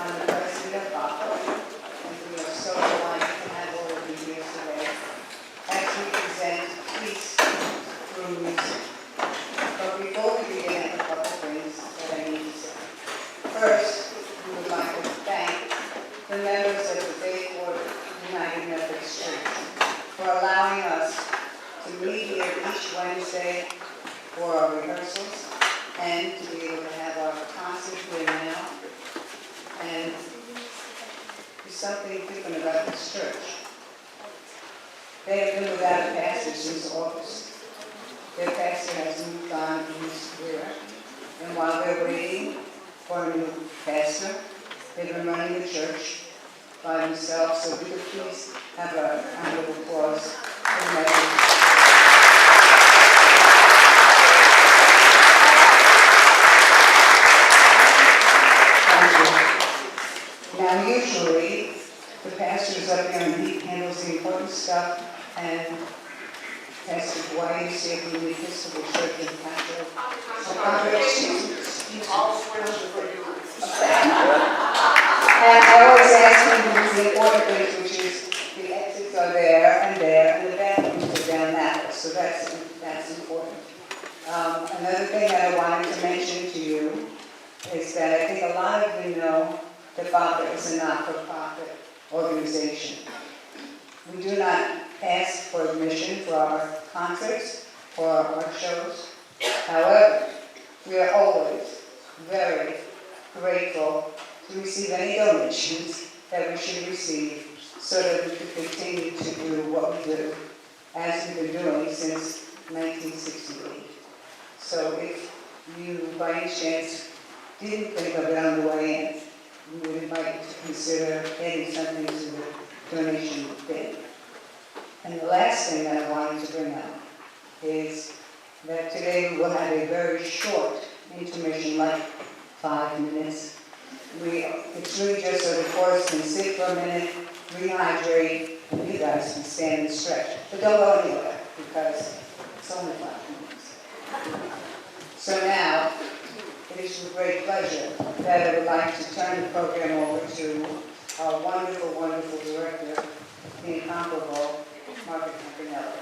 I'm the president of BAFFA, and we are so delighted to have all of you here today as we present peace through music. But before we begin, I have a couple of things that I need to say. First, we would like to thank the members of the Bayport United Methodist Church for allowing us to meet here each Wednesday for our rehearsals and to be able to have our concert here now. And there's something different about this church. They have been without a pastor since August. Their pastor has moved on in his career. And while they're waiting for a new pastor, they've been running the church by themselves. So we could please have a round of applause for them. Now, usually, the pastor is up there and he handles the important stuff, and Pastor Dwight is here from the Episcopal Church in Pastor. And I always ask him to do the important things, which is the exits are there, and the bathrooms are down that way, so that's important. Another thing that I wanted to mention to you is that I think a lot of you know that BAFFA is a not-for-profit organization. We do not ask for admission for our concerts or our art shows. However, we are always very grateful to receive any donations that we should receive so that we can continue to do what we do, as we've been doing since 1968. So if you, by any chance, didn't think of it on the way in, we would invite you to consider adding something to the donation bin. And the last thing that I wanted to bring up is that today we will have a very short intermission, like 5 minutes. It's really just so the chorus can sit for a minute, rehydrate, and you guys can stand and stretch. But don't go anywhere, because it's only 5 minutes. So now, it is with great pleasure that I would like to turn the program over to our wonderful, wonderful director, the incomparable Campanile.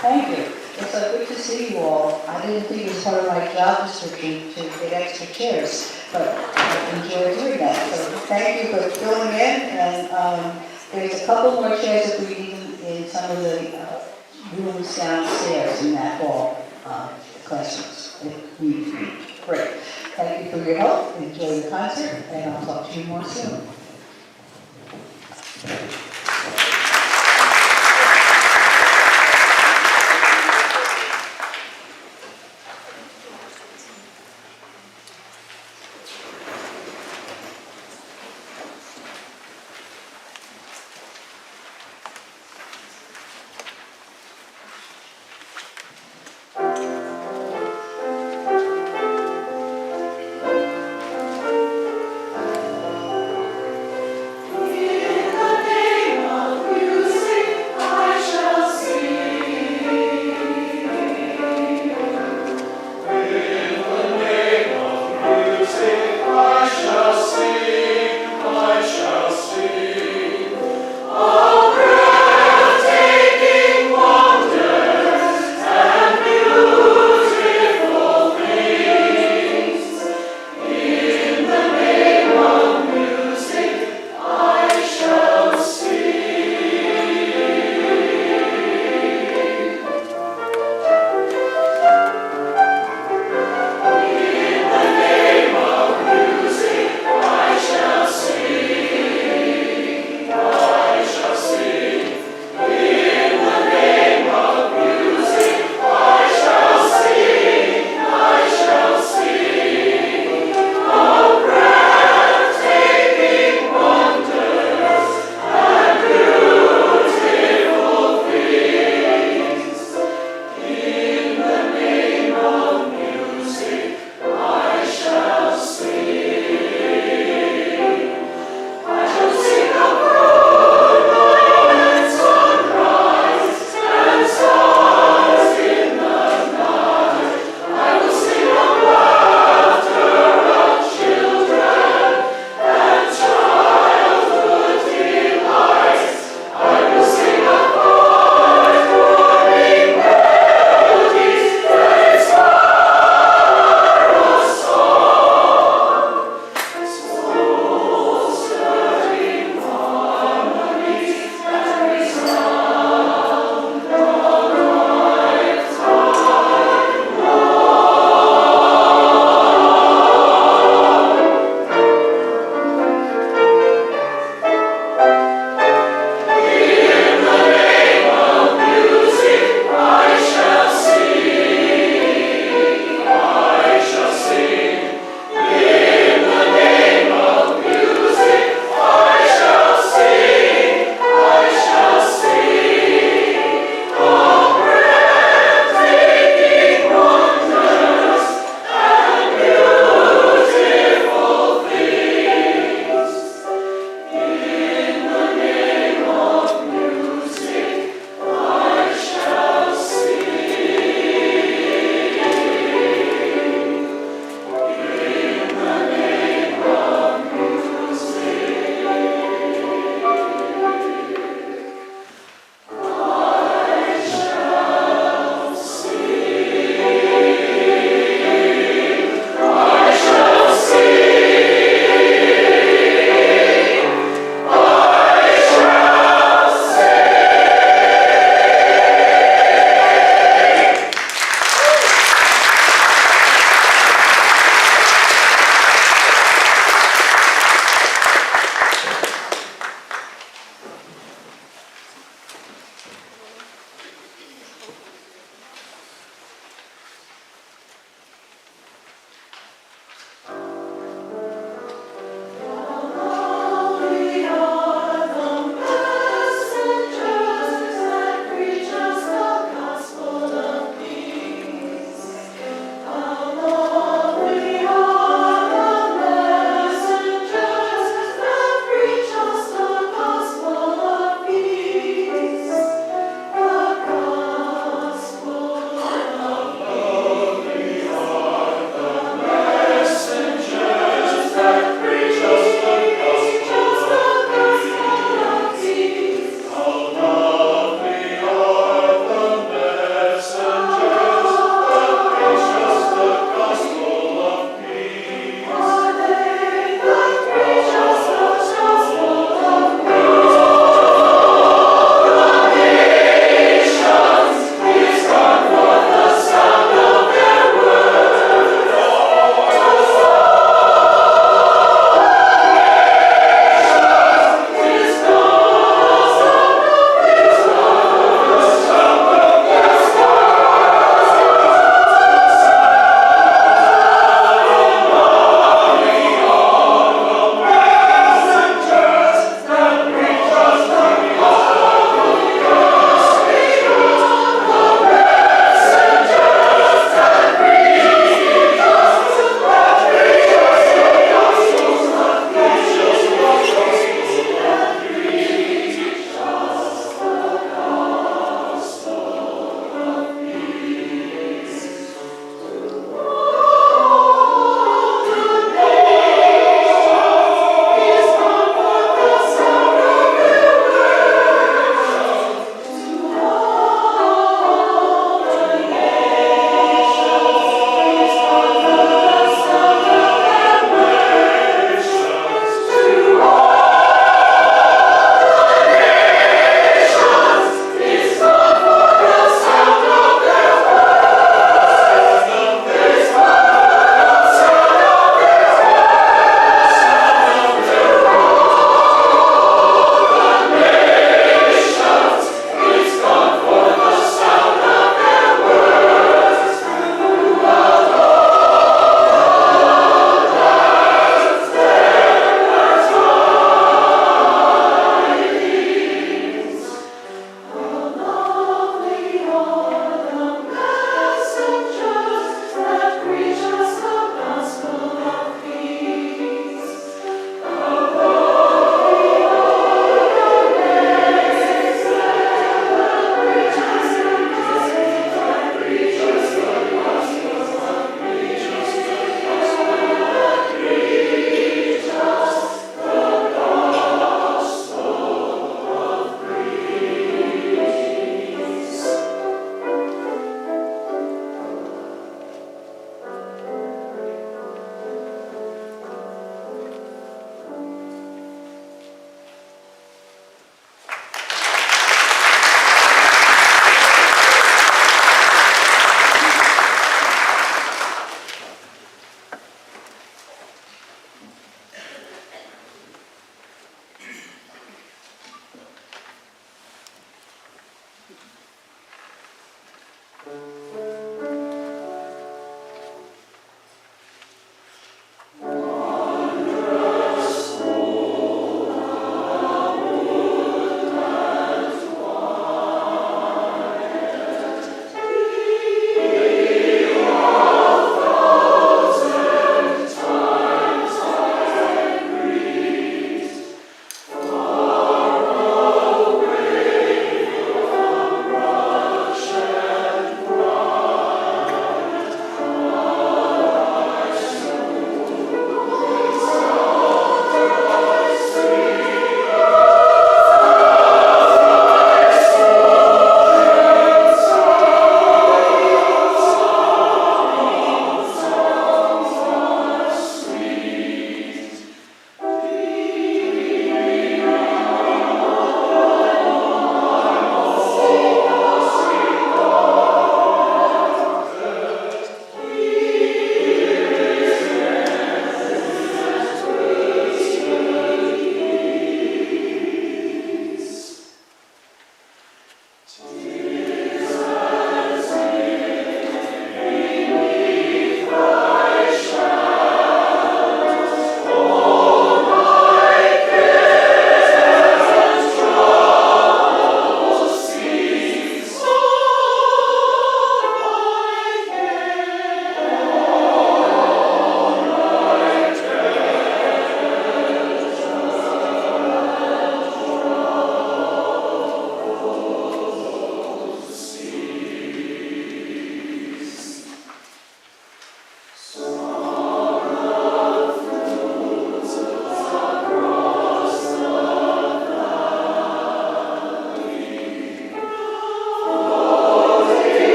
Thank you. It's so good to see you all. I didn't think it was part of my job description to get extra chairs, but I enjoy doing that. So thank you for filling in. And there's a couple more chairs that we need in some of the rooms downstairs in that hall, classrooms. Great. Thank you for your help. Enjoy the concert, and I'll talk to you more soon. In the name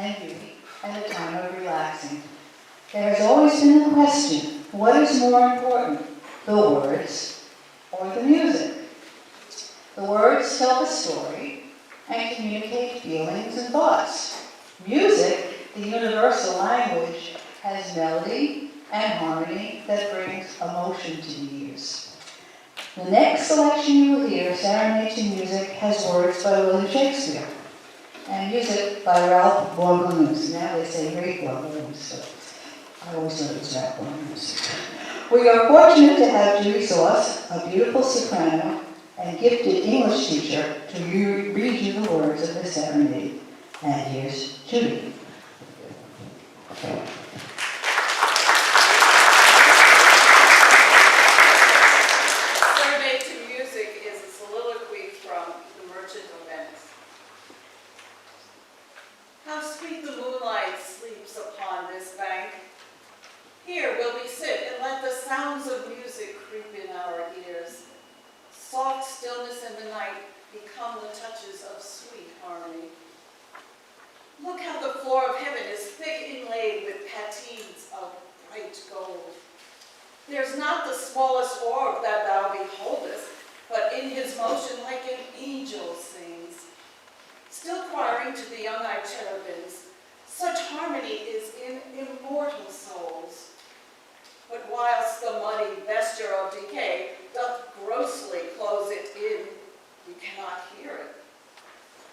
and beauty and a time of relaxing. There has always been the question, what is more important, the words or the music? The words tell the story and communicate feelings and thoughts. Music, the universal language, has melody and harmony that brings emotion to the ears. The next selection you will hear, Serenade to Music, has words by William Shakespeare and music by Ralph Vaughan Williams. Now they say Ray Vaughan Williams, but I always thought it was Ralph Vaughan Williams. We are fortunate to have Judy Sauce, a beautiful soprano and gifted English teacher, to read you the words of the serenade. And here's Judy. Serenade to Music is a soliloquy from The Merchant of Venice. How sweet the moonlight sleeps upon this bank. Here will we sit and let the sounds of music creep in our ears. Soft stillness in the night become the touches of sweet harmony. Look how the floor of heaven is thick inlaid with patines of bright gold. There's not the smallest orb that thou beholdest, but in his motion like an angel sings. Still choiring to the young-eyed cherubims, such harmony is in immortal souls. But whilst the muddy vesture of decay doth grossly close it in, you cannot hear it.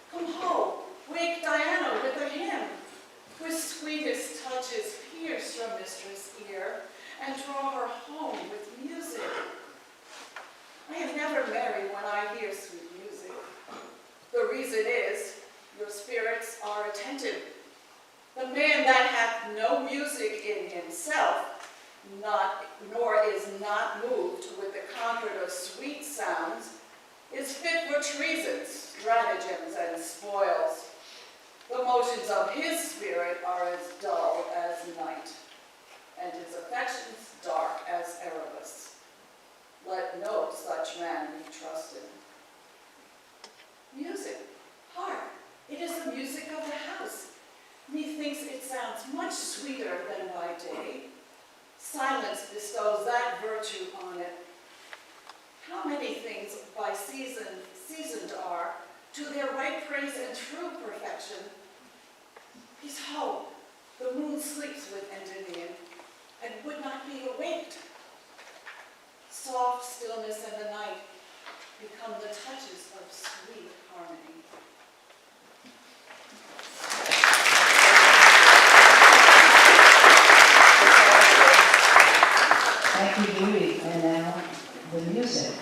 Come ho, wake Diana with a hymn, with sweetest touches pierce your mistress' ear, and draw her home with music. I am never merry when I hear sweet music. The reason is, your spirits are attentive. The man that hath no music in himself, nor is not moved with the comfort of sweet sounds, is fit for treasons, stratagems, and spoils. The motions of his spirit are as dull as night, and his affections dark as Erebus. Let no such man be trusted. Music, hark, it is the music of the house. Methinks it sounds much sweeter than by day. Silence bestows that virtue on it. How many things by seasoned are, to their right praise and true perfection. Peace, hope, the moon sleeps with Endymion, and would not be awaked. Soft stillness in the night become the touches of sweet harmony. Thank you, Judy. And now, the music.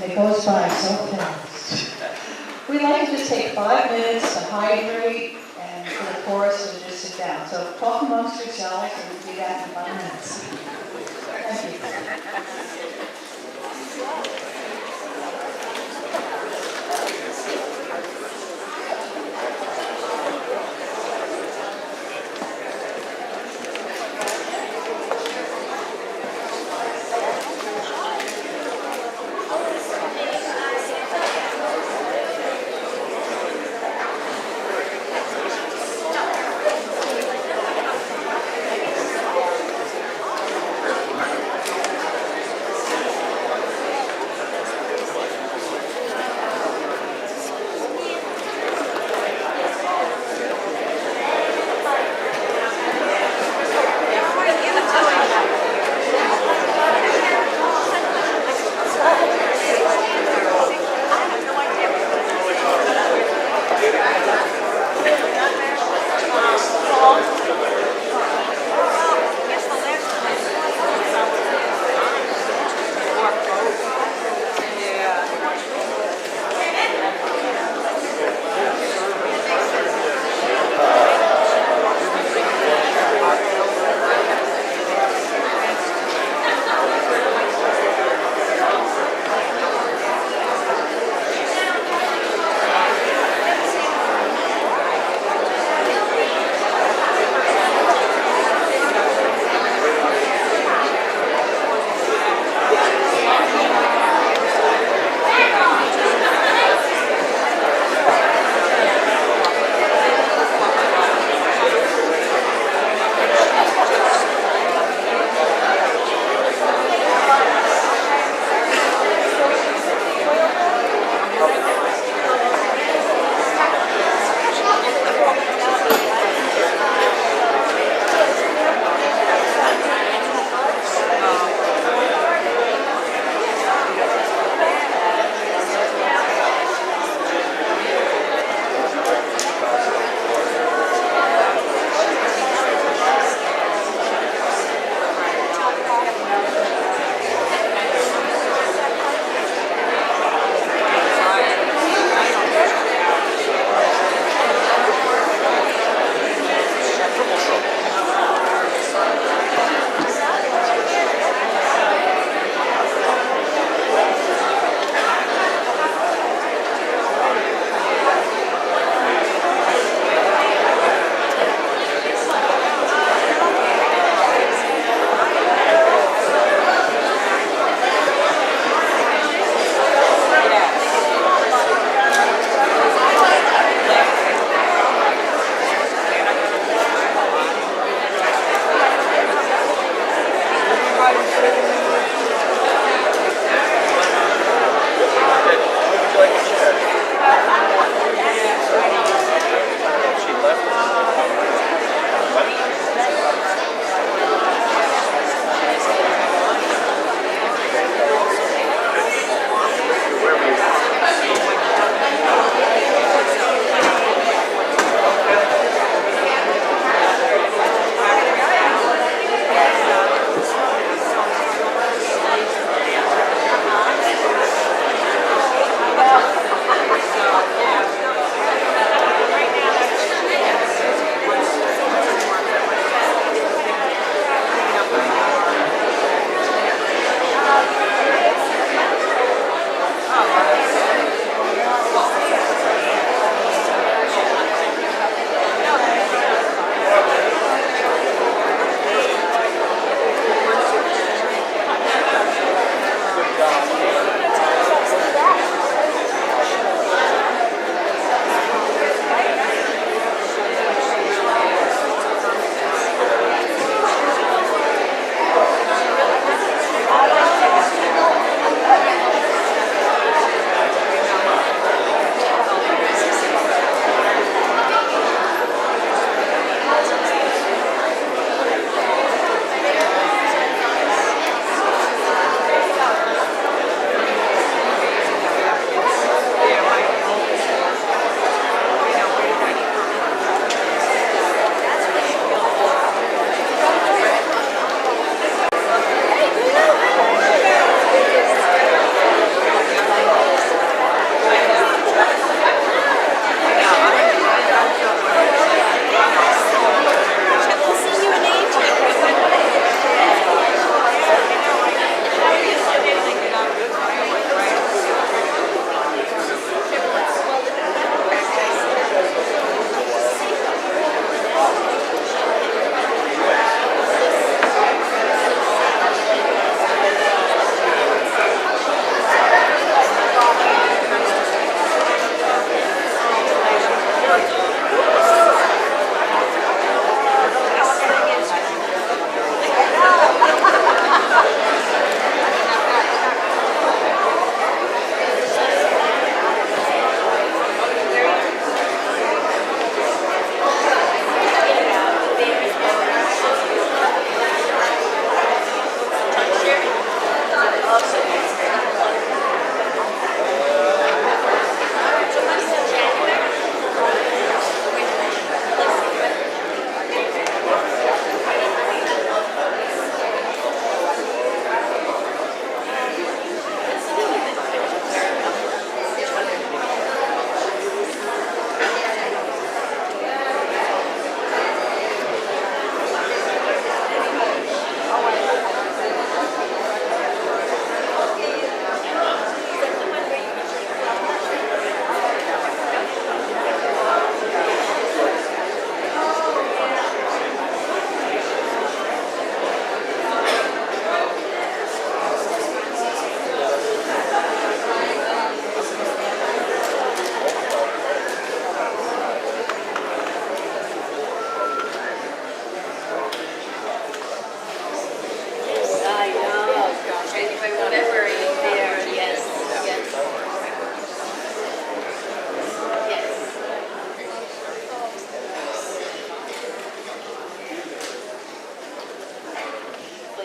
It goes by so fast. We like to just take 5 minutes to hydrate, and for the chorus, we just sit down. So talk amongst yourselves, and we'll do that in 5 minutes. Thank you.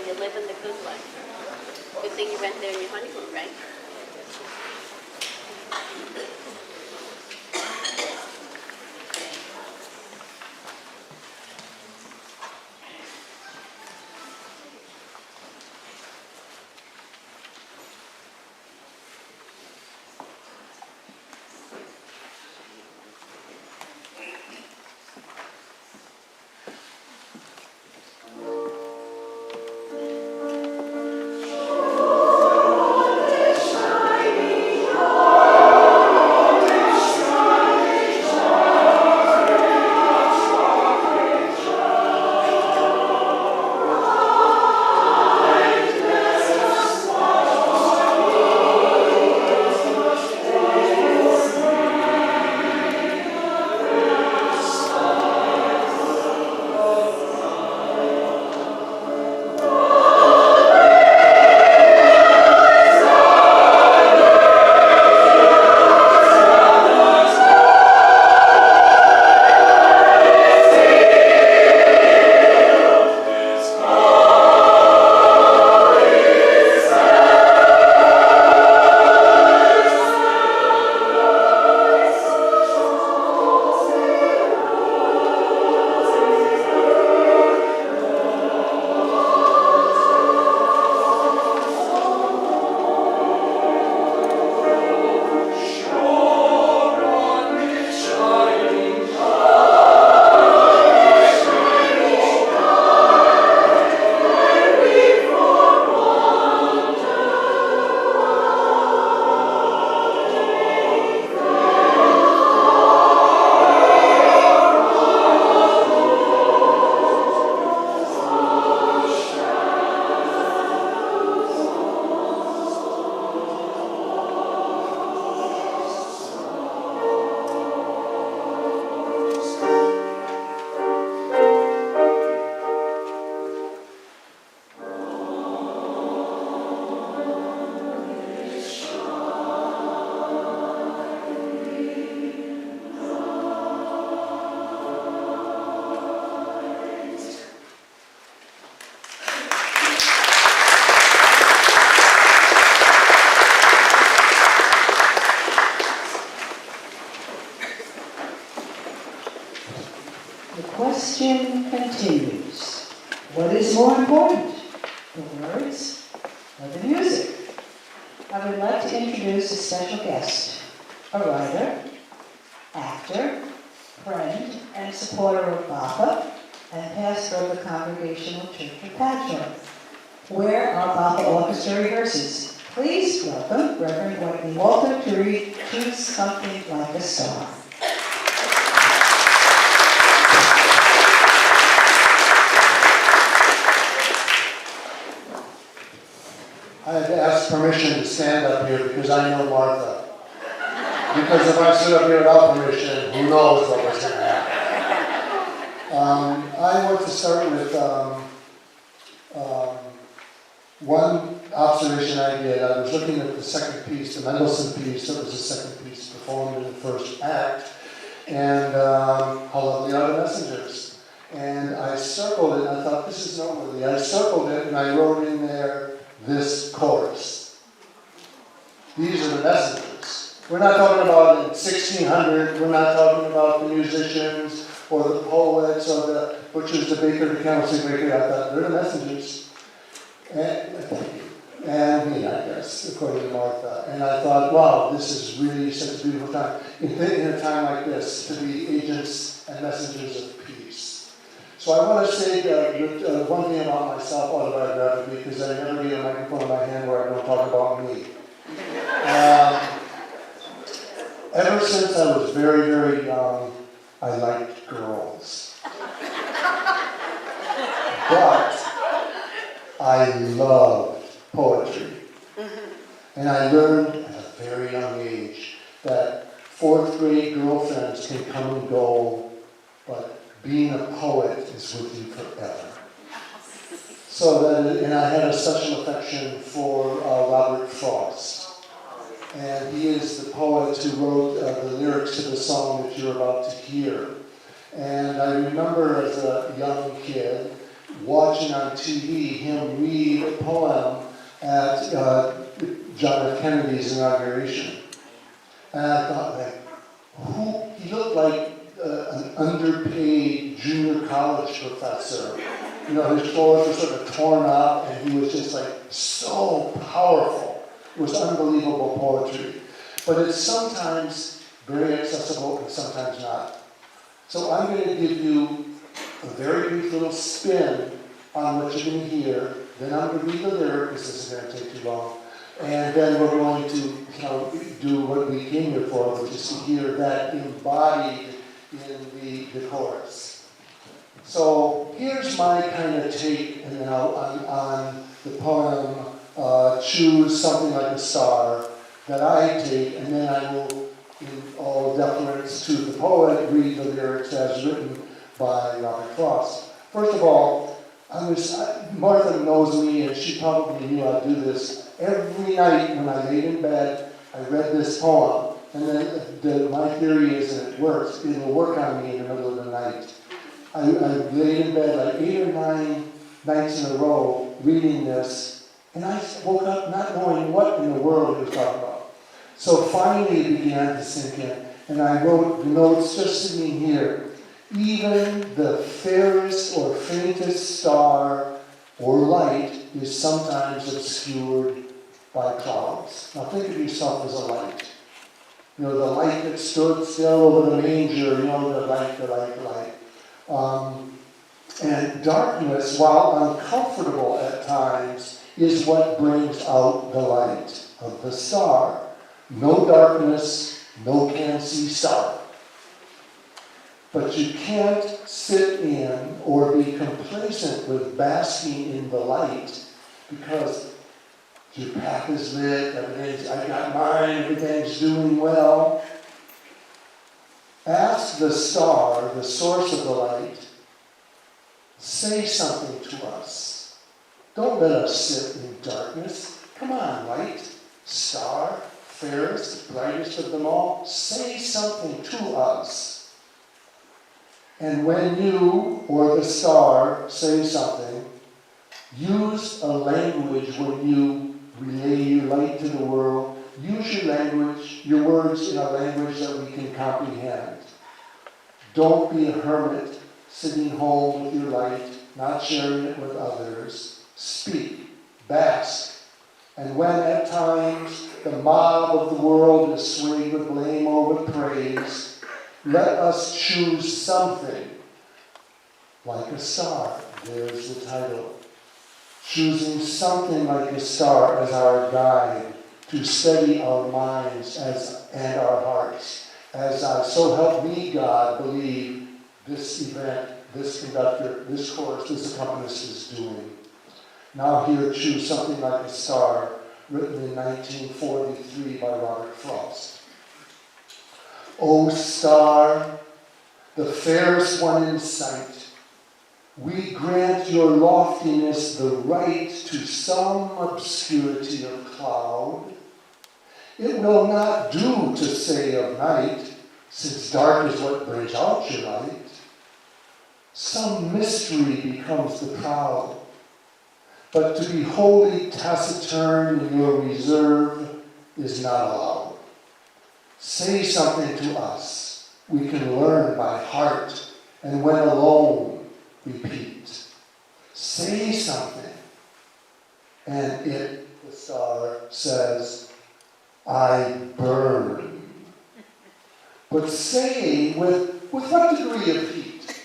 You're living the good life. Good thing you went there in your honeymoon, right? The question continues. What is more important, the words or the music? I would like to introduce a special guest, a writer, actor, friend, and supporter of BAFFA, and pastor of the Congregational Church of Patchogue, where our BAFFA orchestra rehearses. Please welcome Reverend Whitney Walter to read Choose Something Like a Star. I had to ask permission to stand up here because I know Martha. Because if I stood up here without permission, who knows what was going to happen. I want to start with one observation I did. I was looking at the second piece, the Mendelssohn piece. That was the second piece performed in the first act. And How Lovely Are the Messengers. And I circled it, and I thought, this is noteworthy. I circled it, and I wrote in there, this chorus. These are the messengers. We're not talking about in 1600, we're not talking about the musicians or the poets or the butchers, the baker, the candlestick maker. I thought, they're the messengers. And me, I guess, according to Martha. And I thought, wow, this is really such a beautiful time. In a time like this, to be agents and messengers of peace. So I want to say one thing about myself autobiographically, because I never get a microphone in my hand where I don't talk about me. Ever since I was very, very young, I liked girls. But I loved poetry. And I learned at a very young age that fourth grade girlfriends can come and go, but being a poet is with you forever. So then, and I had a special affection for Robert Frost. And he is the poet who wrote the lyrics to the song that you're about to hear. And I remember as a young kid watching on TV him read a poem at John F. Kennedy's inauguration. And I thought, like, he looked like an underpaid junior college professor. You know, his clothes were sort of torn up, and he was just like so powerful. It was unbelievable poetry. But it's sometimes very accessible and sometimes not. So I'm going to give you a very brief little spin on what you're going to hear. Then I'm going to read the lyric, because this is going to take too long. And then we're going to do what we came here for, which is to hear that embodied in the chorus. So here's my kind of take now on the poem, Choose Something Like a Star, that I take, and then I will, in all deference to the poet, read the lyrics as written by Robert Frost. First of all, Martha knows me, and she probably knew I'd do this. Every night when I laid in bed, I read this poem, and then my theory is that it works. It will work on me in the middle of the night. I laid in bed like 8 or 9 nights in a row reading this, and I woke up not knowing what in the world he was talking about. So finally it began to sink in, and I wrote the notes just sitting here. Even the fairest or faintest star or light is sometimes obscured by clouds. Now think of yourself as a light. You know, the light that stood still over the manger, you know, the light. And darkness, while uncomfortable at times, is what brings out the light of the star. No darkness, no can see star. But you can't sit in or be complacent with basking in the light, because your path is lit, I got mine, everything's doing well. Ask the star, the source of the light, say something to us. Don't let us sit in darkness. Come on, light, star, fairest, brightest of them all, say something to us. And when you or the star say something, use a language when you relay your light to the world. Use your language, your words in a language that we can comprehend. Don't be a hermit sitting home with your light, not sharing it with others. Speak, bask. And when at times the mob of the world is swayed with blame or with praise, let us choose something like a star. There's the title. Choosing something like a star as our guide to steady our minds and our hearts. As I, so help me God, believe this event, this conductor, this chorus, this accompanist is doing. Now here, Choose Something Like a Star, written in 1943 by Robert Frost. O star, the fairest one in sight, we grant your loftiness the right to some obscurity of cloud. It will not do to say of night, since dark is what brings out your light. Some mystery becomes the proud, but to be wholly taciturn in your reserve is not allowed. Say something to us we can learn by heart, and when alone, repeat. Say something. And it, the star, says, I burn. But say with what degree of heat?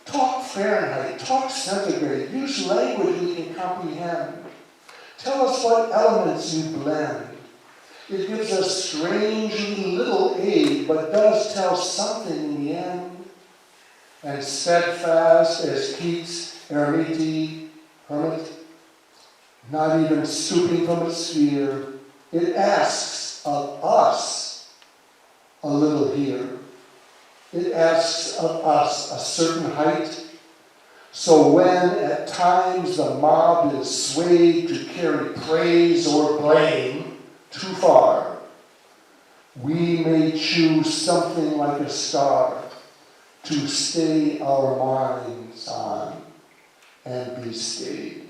Talk Fahrenheit, talk centigrade, use language we can comprehend. Tell us what elements you blend. It gives us strangely little aid, but does tell something in the end. And steadfast as Keats' eremite, hermit, not even stooping from its sphere, it asks of us a little here. It asks of us a certain height. So when at times the mob is swayed to carry praise or blame too far, we may choose something like a star to stay our minds on and be stayed.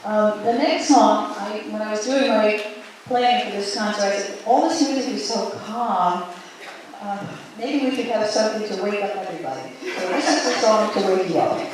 The next song, when I was doing my playing for this concert, I said, all this music is so calm. Maybe we should have something to wake up everybody. So this is the song to wake you up.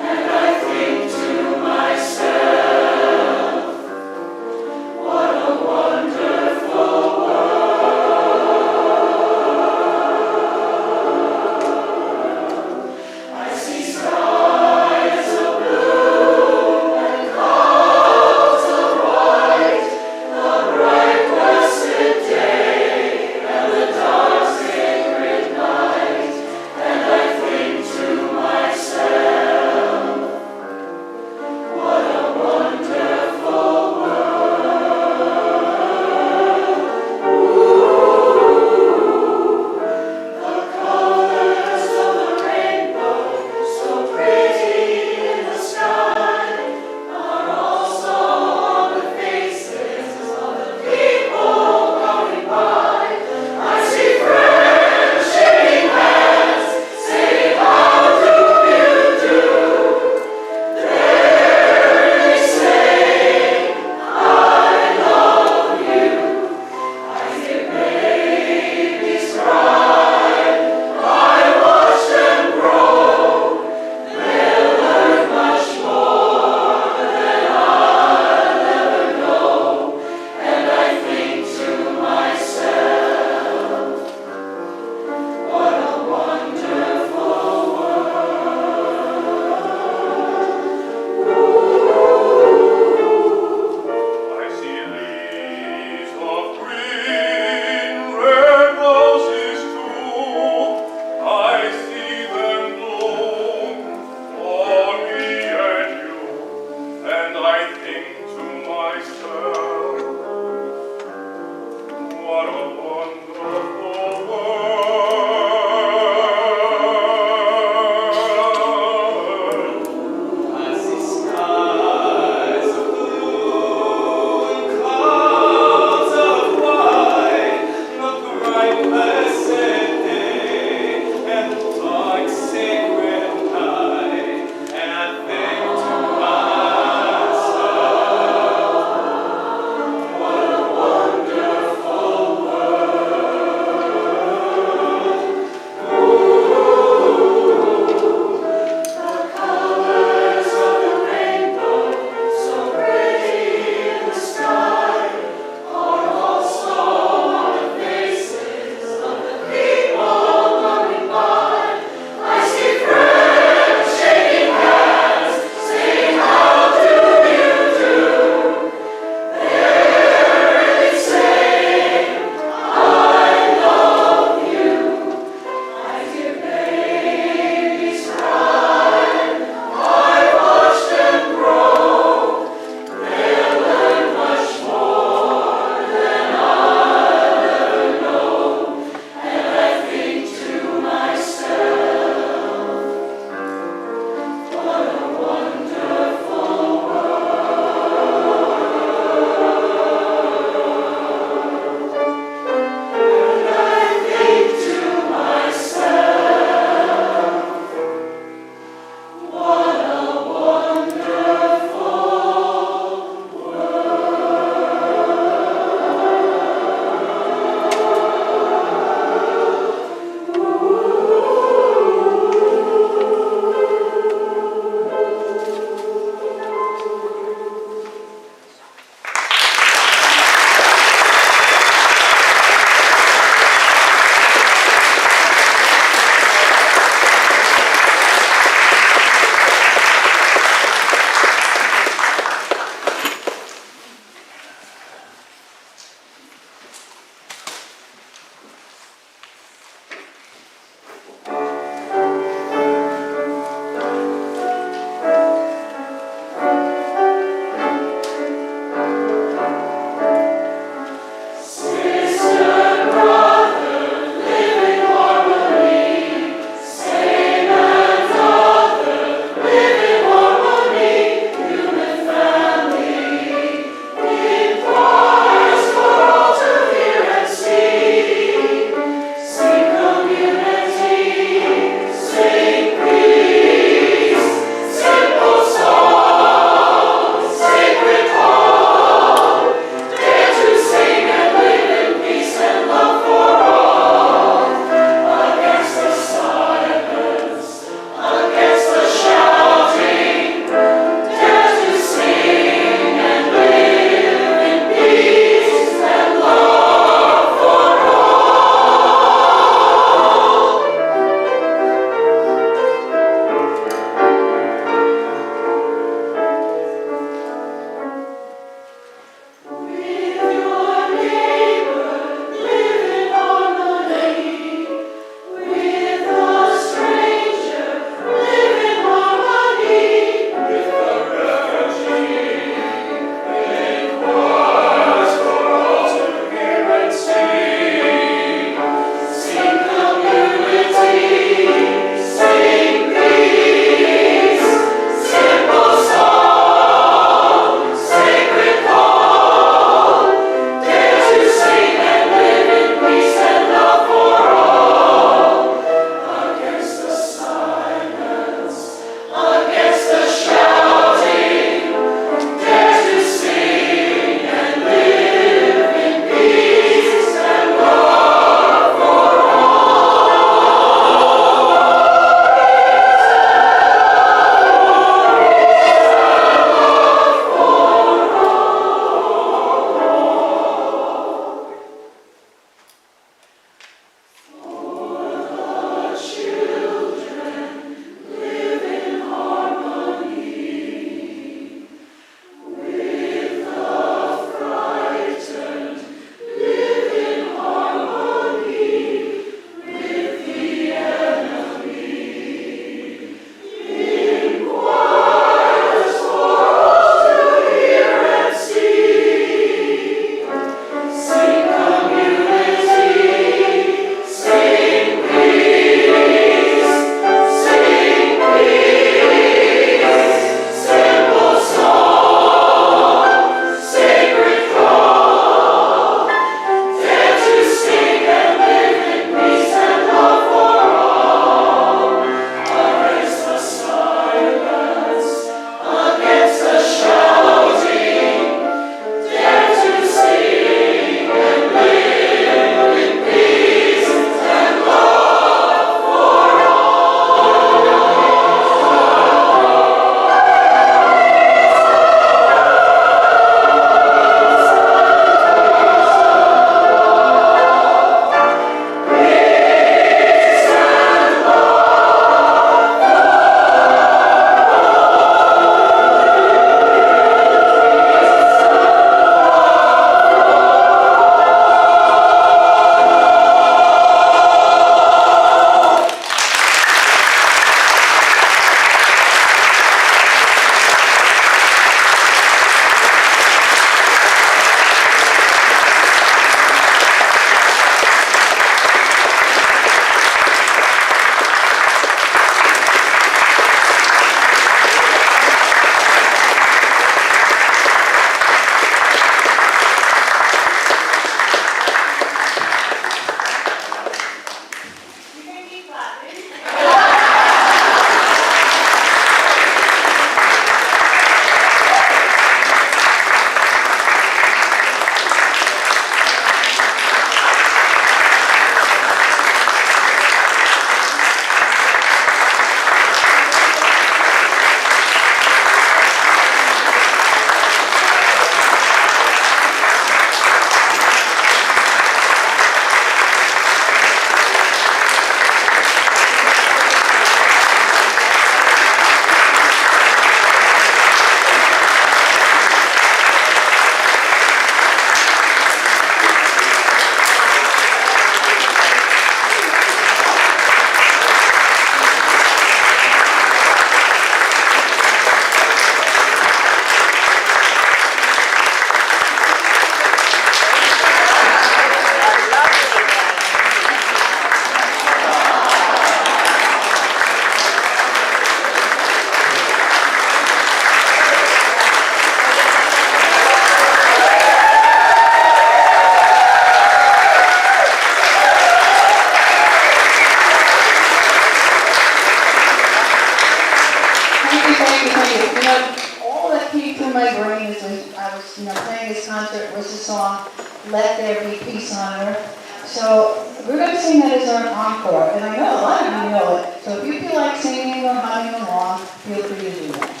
You know, all that came through my brain is when I was, playing this concert was the song, Let There Be Peace on Earth. So we're going to sing that as our encore, and I know a lot of you know it. So if you feel like singing or humming along, feel free to do that.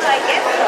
I guess